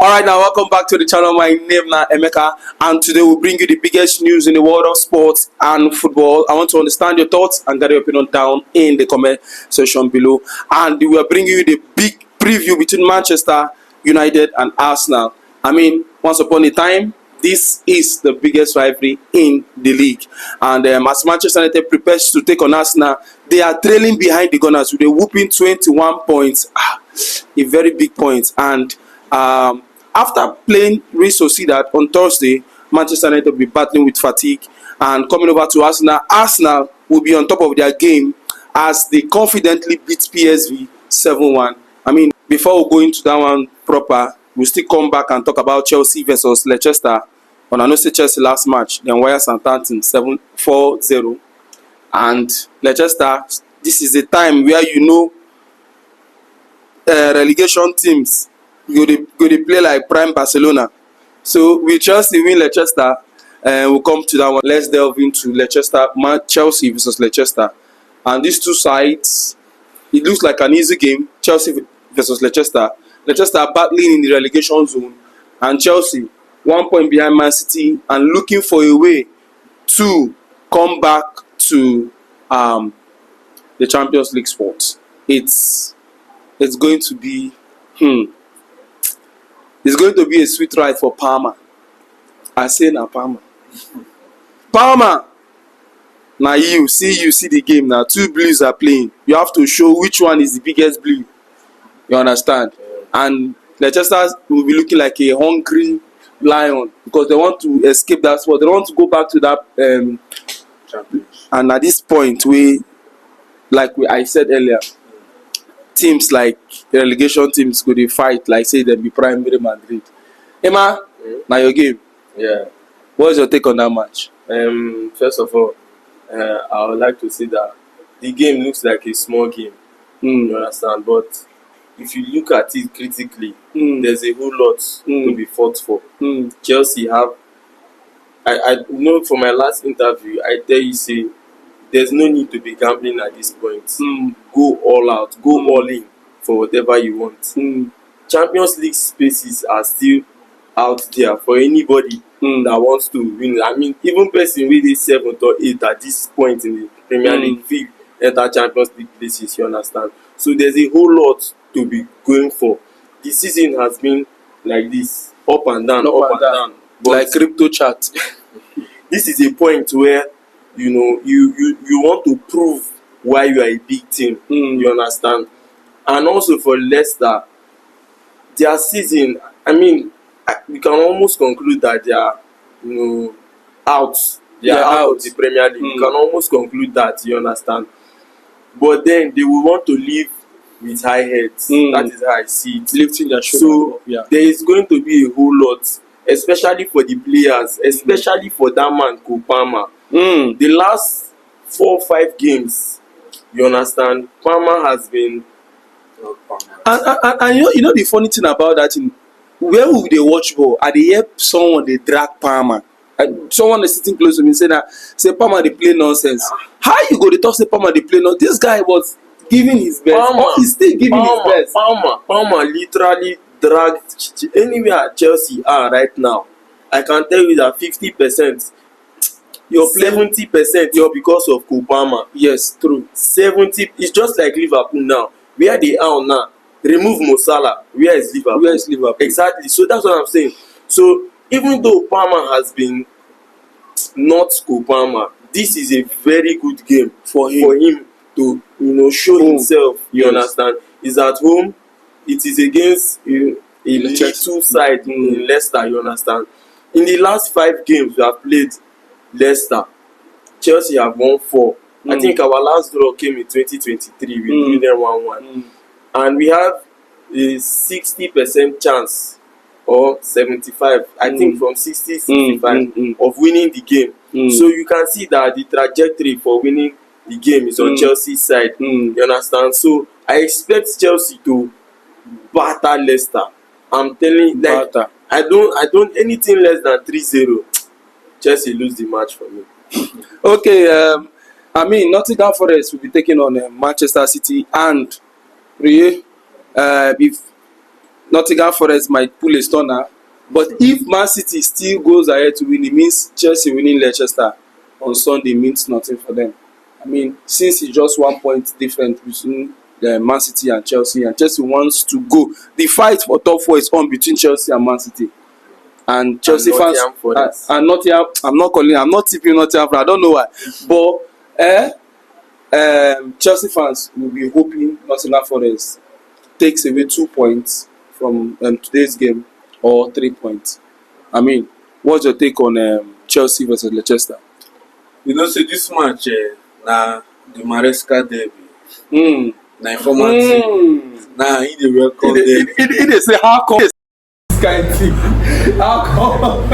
Alright, now welcome back to the channel. My name is Emeka, and today we'll bring you the biggest news in the world of sports and football. I want to understand your thoughts and get your opinion down in the comment section below. And we are bringing you the big preview between Manchester United and Arsenal. I mean, once upon a time, this is the biggest rivalry in the league. And as Manchester United prepares to take on Arsenal, they are trailing behind the Gunners with a whooping 21 points. A very big point. And after playing Real Sociedad on Thursday, Manchester United will be battling with fatigue and coming over to Arsenal. Arsenal will be on top of their game as they confidently beat PSV 7-1. I mean, before we go into that one proper, we'll still come back and talk about Chelsea versus Leicester. On I know say Chelsea last match, then Wire Southampton 7-4-0. And Leicester, this is a time where relegation teams go to play like prime Barcelona. So we Chelsea win Leicester, and we'll come to that one. Let's delve into Chelsea versus Leicester. And these two sides, it looks like an easy game. Chelsea versus Leicester. Leicester are battling in the relegation zone, and Chelsea 1 point behind Man City and looking for a way to come back to the Champions League spot. It's going to be It's going to be a sweet ride for Parma. I say na Parma. Parma! Now you see the game now. Two blues are playing. You have to show which one is the biggest blue. You understand? And Leicester will be looking like a hungry lion because they want to escape that spot. They want to go back to that and at this point I said earlier, teams like relegation teams go dey fight like say dem be Prime Madrid. Emma, now your game. Yeah. What's your take on that match? First of all, I would like to say that the game looks like a small game. You understand? But if you look at it critically, there's a whole lot to be fought for. Chelsea have. I know from my last interview, I tell you say there's no need to be gambling at this point. Go all out, go all in for whatever you want. Champions League spaces are still out there for anybody that wants to win. I mean, even person with the 7th or 8th at this point in the Premier League field enter Champions League places, you understand? So there's a whole lot to be going for. The season has been like this, up and down. But like crypto chart. This is a point where you want to prove why you are a big team. You understand? And also for Leicester, their season, I mean, we can almost conclude that they are out. They are out of the Premier League. We can almost conclude that, you understand? But then they will want to live with high heads. That is how I see it. Lifting their shoulder. So there is going to be a whole lot, especially for the players, especially for that man, Parma. The last 4 or 5 games, you understand, Parma has been. And you know the funny thing about that thing, where would they watch ball? At the hear someone they drag Parma. Someone is sitting close to me saying that Parma they play nonsense. How you go to talk say Parma they play nonsense? This guy was giving his best. He's still giving his best. Parma literally dragged anywhere Chelsea are right now. I can tell you that 50%. Your 70% you're because of Parma. Yes, true. 70. It's just like Liverpool now. Where they are now. Remove Mo Salah. Where is Liverpool? Exactly. So that's what I'm saying. So even though Parma has been not Parma, this is a very good game for him to show himself. You understand? He's at home. It is against a little side in Leicester. You understand? In the last 5 games we have played Leicester, Chelsea have won 4. I think our last draw came in 2023. We drew them 1-1. And we have a 60% chance or 75, I think from 60-65 of winning the game. So you can see that the trajectory for winning the game is on Chelsea's side. You understand? So I expect Chelsea to batter Leicester. I'm telling you, I don't anything less than 3-0. Chelsea lose the match for me. Okay, I mean, Nottingham Forest will be taking on Manchester City and Preye. If Nottingham Forest might pull a stunner, but if Man City still goes ahead to win, it means Chelsea winning Leicester on Sunday means nothing for them. I mean, since it's just 1 point difference between Man City and Chelsea wants to go. The fight for top four is on between Chelsea and Man City. And Chelsea and fans and Nottingham. I'm not tipping Nottingham. I don't know why, but Chelsea fans will be hoping Nottingham Forest takes away 2 points from today's game or 3 points. I mean, what's your take on Chelsea versus Leicester? You know, say this match na the Maresca derby. Na informal team. Na he dey welcome them. He dey say how come this kind thing? How come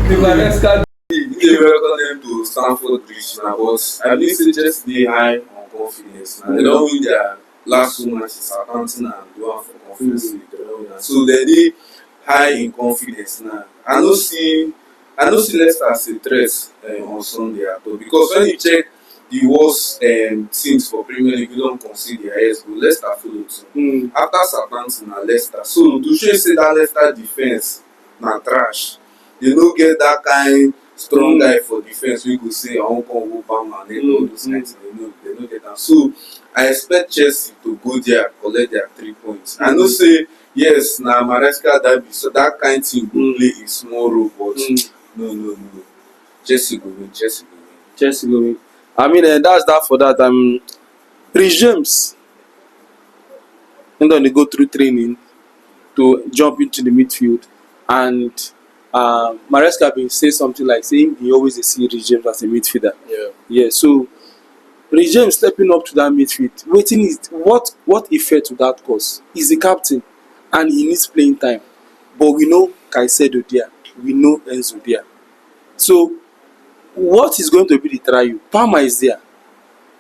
the Maresca He dey welcome them to Stamford Bridge na, but I believe say Chelsea dey high on confidence. Na they don win their last 2 matches, Southampton and the one for Conference League. So they dey high in confidence now. I no see Leicester as a threat on Sunday at all, because when you check the worst teams for Premier League, you don't concede the highest goal. Leicester follow too. After Southampton and Leicester, so to show say that Leicester defense na trash. They no get that kind strong guy for defense wey go say I wan come go Bama and all those kinds of things. They no get that. So I expect Chelsea to go there, collect their 3 points. I know say yes, na Maresca derby, so that kind thing go play a small role, but no. Chelsea go win. Chelsea go win. I mean, that's that for that. Reece James, and then they go through training to jump into the midfield, and Maresca been say something like saying he always see Reece James as a midfielder. Yeah. So Reece James stepping up to that midfield, waiting is what effect will that cause? He's the captain, and he needs playing time. But we know Caicedo there, we know Enzo there. So what is going to be the trial? Palmer is there.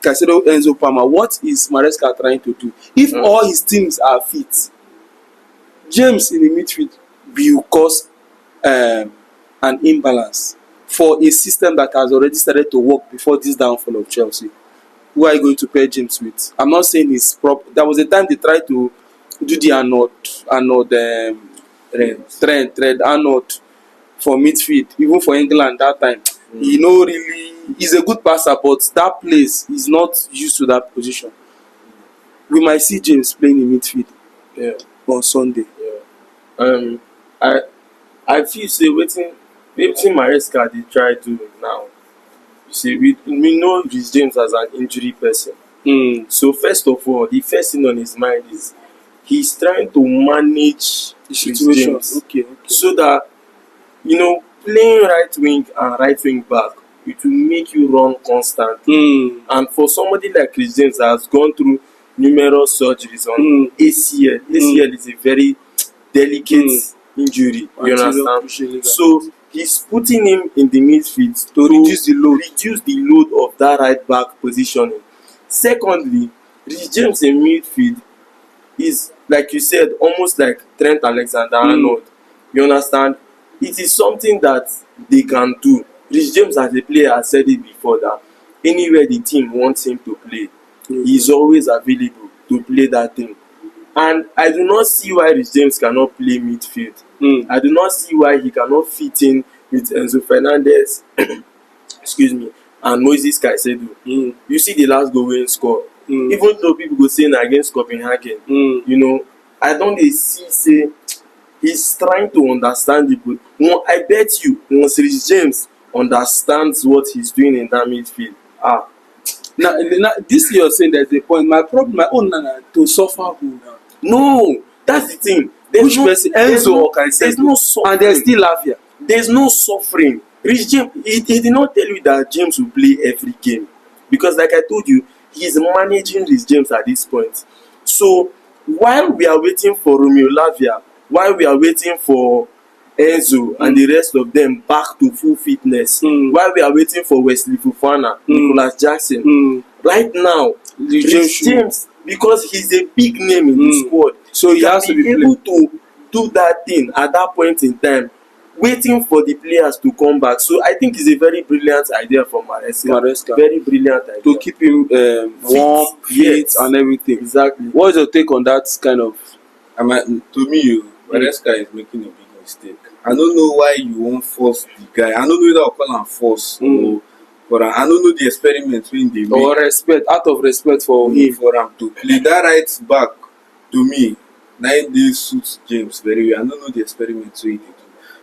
Caicedo, Enzo, Palmer. What is Maresca trying to do? If all his teams are fit, James in the midfield will cause an imbalance for a system that has already started to work before this downfall of Chelsea. Who are you going to pair James with? I'm not saying it's proper. There was a time they tried to do the Arnold Trent Arnold for midfield, even for England that time. He no really, he's a good passer, but that place is not used to that position. We might see James playing in midfield on Sunday. I feel say wetin Maresca dey try do now. You see, we know Reece James as an injury person. So first of all, the first thing on his mind is he's trying to manage the situation. Okay. So that, playing right wing and right wing back, it will make you run constantly. And for somebody like Reece James that has gone through numerous surgeries on ACL is a very delicate injury. You understand? So he's putting him in the midfield to reduce the load of that right back positioning. Secondly, Reece James in midfield is, like you said, almost like Trent Alexander-Arnold. You understand? It is something that they can do. Reece James as a player has said it before that anywhere the team wants him to play, he is always available to play that thing. And I do not see why Reece James cannot play midfield. I do not see why he cannot fit in with Enzo Fernandez excuse me, and Moses Caicedo. You see the last goal wey he score. Even though people go say na against Copenhagen, I don dey see say he's trying to understand the good. I bet you once Reece James understands what he's doing in that midfield. Now this you're saying there's a point. My own to suffer who now? No, that's the thing. Which person? Enzo or Caicedo? There's no suffering. And there's still Lavia. There's no suffering. Reece James, he did not tell you that James will play every game, because like I told you, he's managing Reece James at this point. So while we are waiting for Romeo Lavia, while we are waiting for Enzo and the rest of them back to full fitness, while we are waiting for Wesley Fofana, Nicholas Jackson, right now, Reece James, because he's a big name in the squad, so he has to be able to do that thing at that point in time, waiting for the players to come back. So I think it's a very brilliant idea from Maresca. Very brilliant idea. To keep him warm, fit, and everything. Exactly. What is your take on that kind of To me, Maresca is making a big mistake. I don't know why you won't force the guy. I don't know whether I'll call him force or, but I don't know the experiment when they make. Or respect, out of respect for him. For him to play that right back, to me, 9 days suits James very well. I don't know the experiment wey he dey do.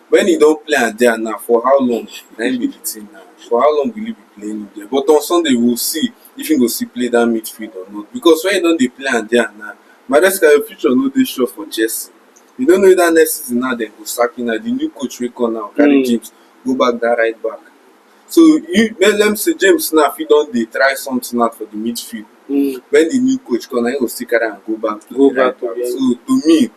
When he don't play am there now, for how long? Na him be the thing now. For how long will he be playing him there? But on Sunday we will see if he go still play that midfield or not. Because when he don dey play am there now, Maresca your future no dey sure for Chelsea. You don't know if that next season now dem go sack him now. The new coach wey come now carry James go back that right back. So let me say James now fit don dey try something out for the midfield. When the new coach come, na him go still carry am go back to the right back. So to me,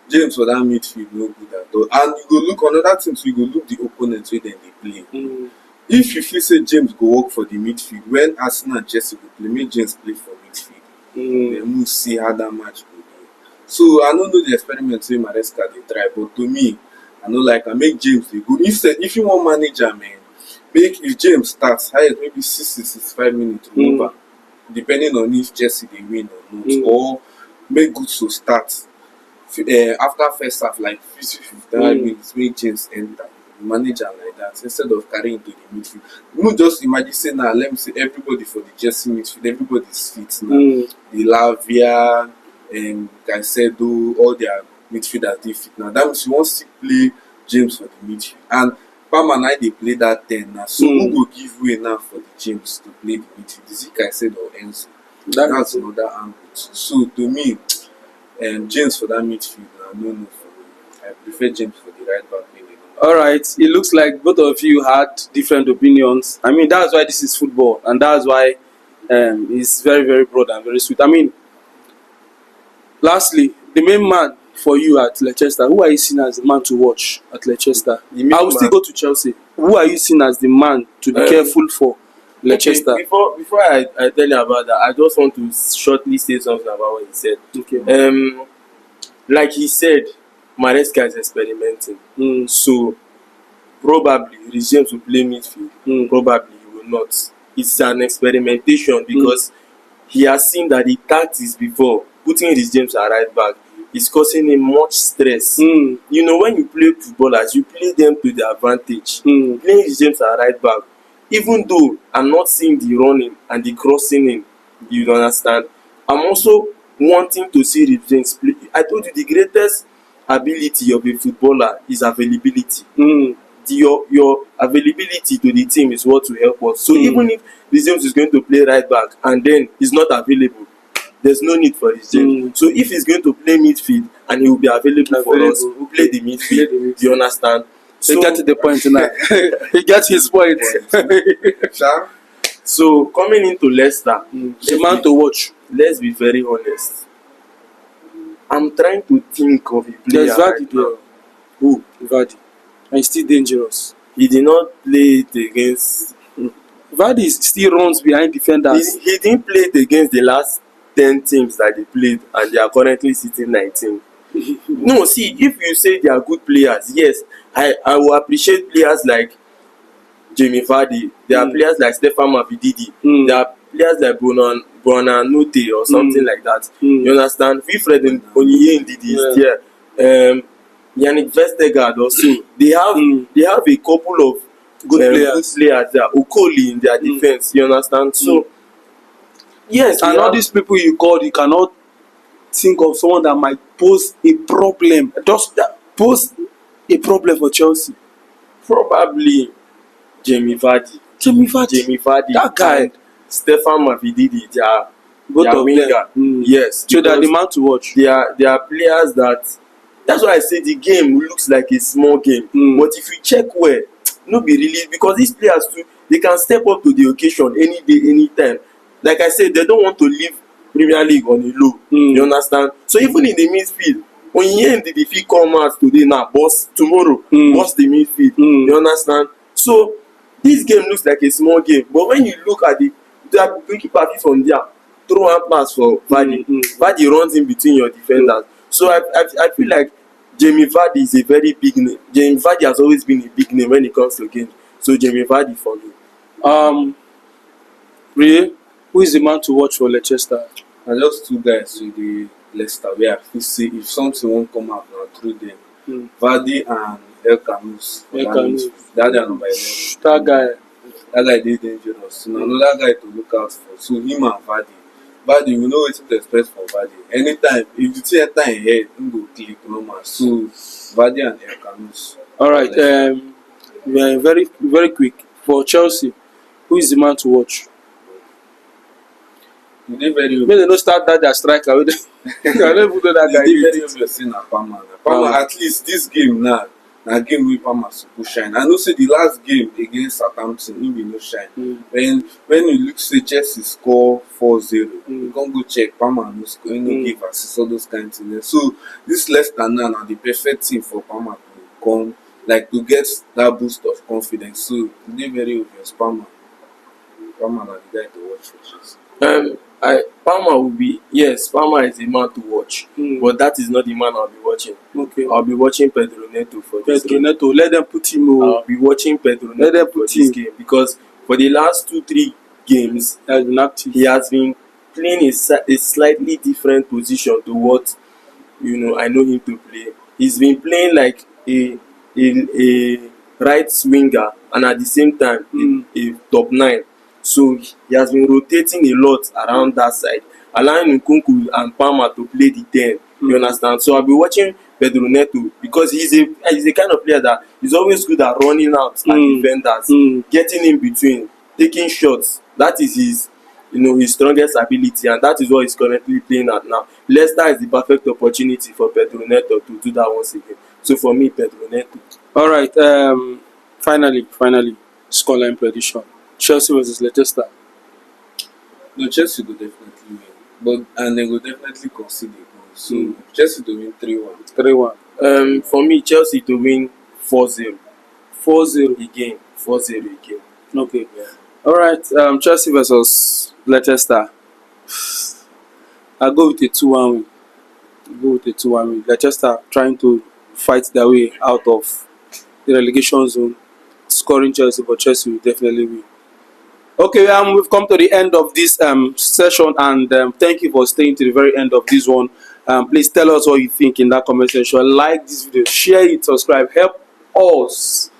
James for that midfield no good at all. And you go look another thing too, you go look the opponents wey dem dey play. If you feel say James go work for the midfield, when Arsenal and Chelsea go play, make James play for midfield. Then we'll see how that match go go. So I no know the experiment wey Maresca dey try, but to me, I no like am. Make James dey go. If you wan manage am, make if James starts highest maybe 60-65 minutes over, depending on if Chelsea dey win or not, or make Gusto start after first half like 50-55 minutes, make James enter, manage am like that instead of carrying to the midfield. No, just imagine say now, let me say everybody for the Chelsea midfield, everybody's fit now. The Lavia, Caicedo, all their midfielders dey fit now. That means you wan still play James for the midfield, and Palmer now dey play that 10 now. So who go give way now for the James to play the midfield? Is it Caicedo or Enzo? That's another angle. So to me, James for that midfield now, no for me. I prefer James for the right back. Alright, it looks like both of you had different opinions. I mean, that's why this is football, and that's why it's very, very broad and very sweet. I mean, lastly, the main man for you at Leicester, who are you seeing as the man to watch at Leicester? I will still go to Chelsea. Who are you seeing as the man to be careful for Leicester? Okay, before I tell you about that, I just want to shortly say something about what he said. Okay. Like he said, Maresca is experimenting. So probably James will play midfield. Probably he will not. It's an experimentation because he has seen that the tactics before, putting James at right back, is causing him much stress. You know, when you play footballers, you play them to their advantage. Playing James at right back, even though I'm not seeing the running and the crossing in, you understand, I'm also wanting to see James play. I told you the greatest ability of a footballer is availability. Your availability to the team is what will help us. So even if James is going to play right back and then he's not available, there's no need for James. So if he's going to play midfield and he will be available for us, we'll play the midfield. Do you understand? So he got to the point now. He got his point. So coming into Leicester, the man to watch. Let's be very honest. I'm trying to think of a player. There's Vardy there. Who? Vardy. And he's still dangerous. He did not play it against. Vardy still runs behind defenders. He didn't play it against the last 10 teams that they played, and they are currently sitting 19. No, see, if you say they are good players, yes, I will appreciate players like Jamie Vardy. There are players like Stefan Mavididi. There are players like Bonanote or something like that. You understand? Wilfred Onyiye Ndidi is there. Yannick Vestergaard also. They have a couple of good players there. Okoli in their defense. You understand? So yes, and all these people you called, you cannot think of someone that might pose a problem. Just pose a problem for Chelsea. Probably Jamie Vardy. That guy. And Stefan Mavididi, they are both of winger. Yes. So they are the man to watch. They are players that's why I say the game looks like a small game. But if you check well, no be really, because these players too, they can step up to the occasion any day, anytime. Like I said, they don't want to leave Premier League on a low. You understand? So even in the midfield, when you end the fit come out today now, boss tomorrow, boss the midfield. You understand? So this game looks like a small game, but when you look at the goalkeeper from there, throw one pass for Vardy. Vardy runs in between your defenders. So I feel like Jamie Vardy is a very big name. Jamie Vardy has always been a big name when it comes to games. So Jamie Vardy for me. Preye, who is the man to watch for Leicester? And just two guys with the Leicester where I feel say if something won't come out now through them. Vardy and El Camus. That their number 11. That guy dey dangerous. So na another guy to look out for. So him and Vardy. Vardy, we know wetin to expect from Vardy. Anytime, if the thing enter him head, him go click normal. So Vardy and El Camus. All right. We are very very quick for Chelsea. Who is the man to watch? You dey very Make dem no start that their striker. I don't even know that guy. dey very obvious say na Palmer. Palmer at least this game now na game wey Palmer suppose shine. I know say the last game against Southampton him bin no shine. When you look say Chelsea score 4-0, you come go check Palmer no score, he no give assist, all those kind things. So this Leicester now na the perfect team for Palmer to come like to get that boost of confidence. So e dey very obvious Palmer na the guy to watch for Chelsea. Palmer will be, yes, Palmer is a man to watch, but that is not the man I'll be watching. Okay. I'll be watching Pedro Neto for this game. Pedro Neto, let them put him. I'll be watching Pedro Neto for this game because for the last 2-3 games, He has been active. he has been playing a slightly different position to what I know him to play. He's been playing like a right winger and at the same time a top 9. So he has been rotating a lot around that side, allowing Nkunku and Palmer to play the 10. You understand? So I'll be watching Pedro Neto because he's a kind of player that is always good at running out at defenders, getting in between, taking shots. That is his strongest ability, and that is what he's currently playing at now. Leicester is the perfect opportunity for Pedro Neto to do that once again. So for me, Pedro Neto. All right. Finally, scoreline prediction: Chelsea versus Leicester. No, Chelsea go definitely win, and they go definitely concede a goal. So Chelsea to win 3-1. 3-1. For me, Chelsea to win 4-0. 4-0 again. 4-0 again. Okay. Yeah. All right. Chelsea versus Leicester. I'll go with a 2-1 win. Leicester trying to fight their way out of the relegation zone, scoring Chelsea, but Chelsea will definitely win. Okay, we've come to the end of this session, and thank you for staying to the very end of this one. Please tell us what you think in that comment section. Like this video, share it, subscribe, help us.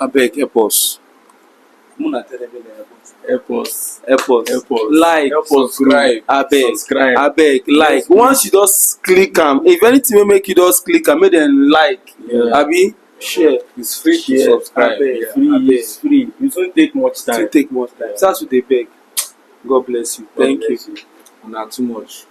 Abeg, help us. Help us. Like, subscribe. Abeg, like. Once you just click if anything will make you just click make them like. Yeah. Abi, share. It's free to subscribe. It's free. It won't take much time. Start with a beg. God bless you. Thank you. Not too much.